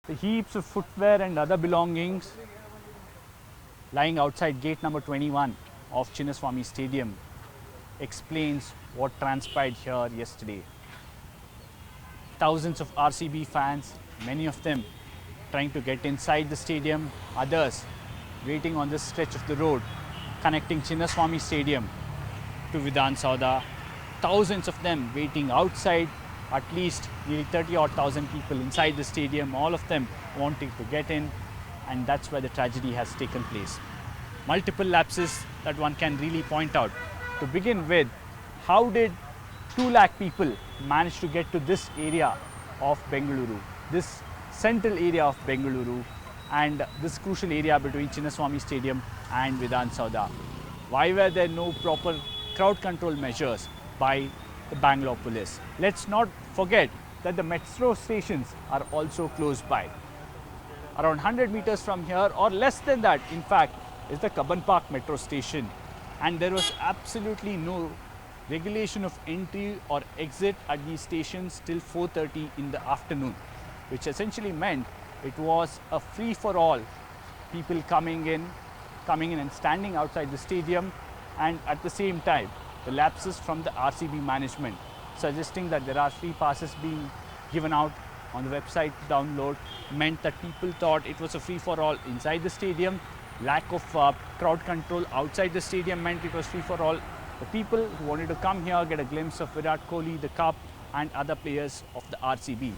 The heaps of footwear and other belongings lying outside gate number 21 of Chinnaswamy Stadium explains what transpired here yesterday. Thousands of RCB fans, many of them trying to get inside the stadium, others waiting on this stretch of the road connecting Chinnaswamy Stadium to Vidhan Sauda. Thousands of them waiting outside, at least nearly 30-odd thousand people inside the stadium, all of them wanting to get in, and that's where the tragedy has taken place. Multiple lapses that one can really point out. To begin with, how did 2 lakh people manage to get to this area of Bengaluru, this central area of Bengaluru, and this crucial area between Chinnaswamy Stadium and Vidhan Sauda? Why were there no proper crowd control measures by the Bangalore police? Let's not forget that the metro stations are also close by. Around 100 meters from here, or less than that, in fact, is the Cubbon Park metro station, and there was absolutely no regulation of entry or exit at these stations till 4:30 in the afternoon, which essentially meant it was a free for all. People coming in and standing outside the stadium, and at the same time, the lapses from the RCB management suggesting that there are free passes being given out on the website to download meant that people thought it was a free for all inside the stadium. Lack of crowd control outside the stadium meant it was free for all. The people who wanted to come here get a glimpse of Virat Kohli, the cup, and other players of the RCB.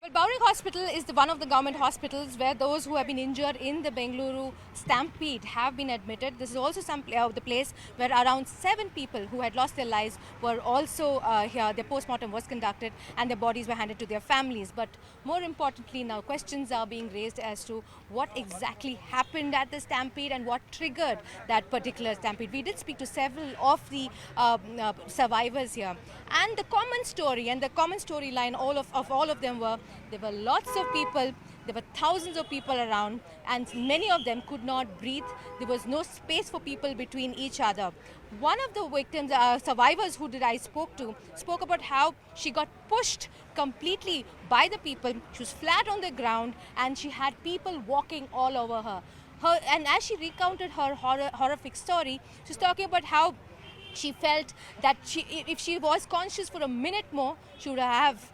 Well, Bowring Hospital is one of the government hospitals where those who have been injured in the Bengaluru stampede have been admitted. This is also the place where around 7 people who had lost their lives were also here. Their post-mortem was conducted and their bodies were handed to their families. But more importantly, now questions are being raised as to what exactly happened at the stampede and what triggered that particular stampede. We did speak to several of the survivors here, and the common story and the common storyline of all of them were there were lots of people, there were thousands of people around, and many of them could not breathe. There was no space for people between each other. One of the victims, survivors who I spoke to, spoke about how she got pushed completely by the people. She was flat on the ground and she had people walking all over her. And as she recounted her horrific story, she was talking about how she felt that if she was conscious for a minute more, she would have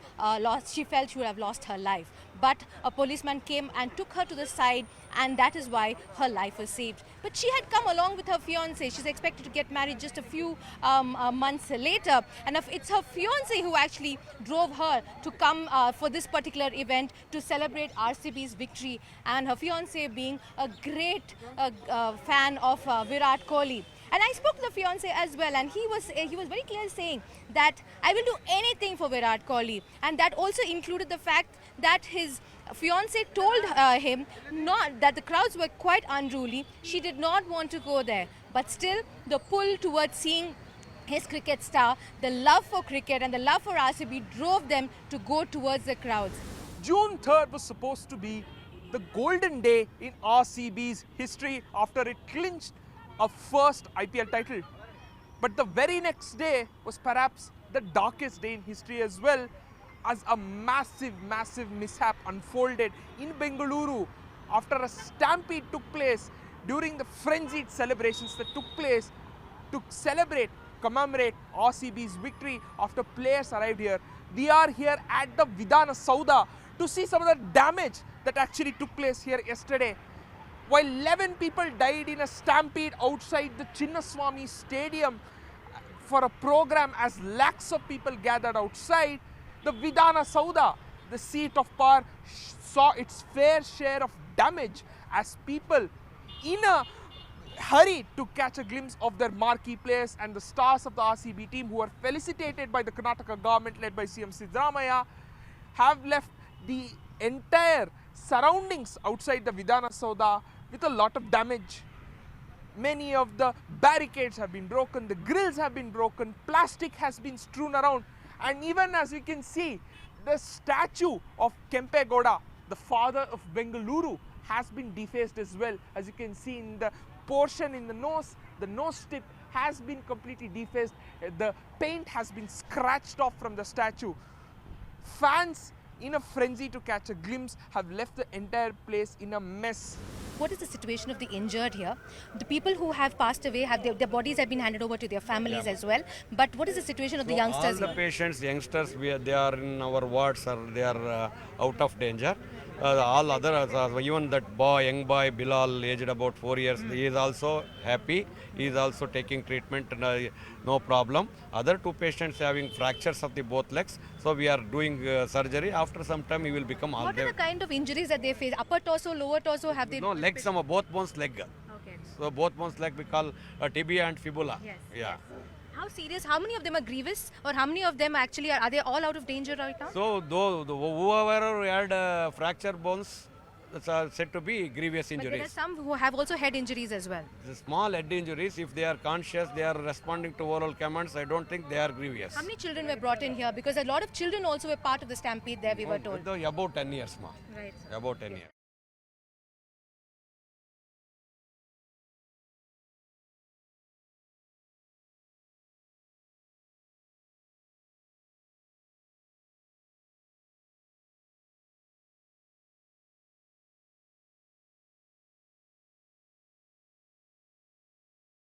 she felt she would have lost her life. But a policeman came and took her to the side, and that is why her life was saved. But she had come along with her fiance. She's expected to get married just a few months later, and it's her fiance who actually drove her to come for this particular event to celebrate RCB's victory, and her fiance being a great fan of Virat Kohli. And I spoke to the fiance as well, and he was very clear saying that I will do anything for Virat Kohli, and that also included the fact that his fiance told him not that the crowds were quite unruly. She did not want to go there, but still the pull towards seeing his cricket star, the love for cricket and the love for RCB drove them to go towards the crowds. June 3rd was supposed to be the golden day in RCB's history after it clinched a first IPL title. But the very next day was perhaps the darkest day in history as well, as a massive mishap unfolded in Bengaluru after a stampede took place during the frenzied celebrations that took place to commemorate RCB's victory after players arrived here. We are here at the Vidhan Sauda to see some of the damage that actually took place here yesterday. While 11 people died in a stampede outside the Chinnaswamy Stadium for a program as lakhs of people gathered outside, the Vidhan Sauda, the seat of power, saw its fair share of damage as people in a hurry to catch a glimpse of their marquee players and the stars of the RCB team, who were felicitated by the Karnataka government led by CM Siddaramaiah, have left the entire surroundings outside the Vidhan Sauda with a lot of damage. Many of the barricades have been broken, the grills have been broken, plastic has been strewn around, and even as you can see, the statue of Kempe Gowda, the father of Bengaluru, has been defaced as well. As you can see in the portion in the nose tip has been completely defaced. The paint has been scratched off from the statue. Fans in a frenzy to catch a glimpse, have left the entire place in a mess. What is the situation of the injured here? The people who have passed away, have their bodies have been handed over to their families as well. But what is the situation of the youngsters All the here? patients, youngsters, they are in our wards or they are out of danger. All others, even that boy, young boy, Bilal, aged about 4 years, he is also happy. He is also taking treatment, no problem. Other two patients having fractures of the both legs. So we are doing surgery. After some time, he will become all What are the kind of injuries that they face? Upper torso, lower torso, have they? No, legs, both bones leg. Okay. So both bones leg we call tibia and fibula. Yes. Yeah. How serious? How many of them are grievous, or how many of them actually are they all out of danger right now? So whoever had fracture bones, that's said to be grievous But there are injuries. some who have also head injuries as well. The small head injuries, if they are conscious, they are responding to oral commands, I don't think they are grievous. How many children were brought in here? Because a lot of children also were part of the stampede there, we were told. About 10 years, ma. Right. About 10 years.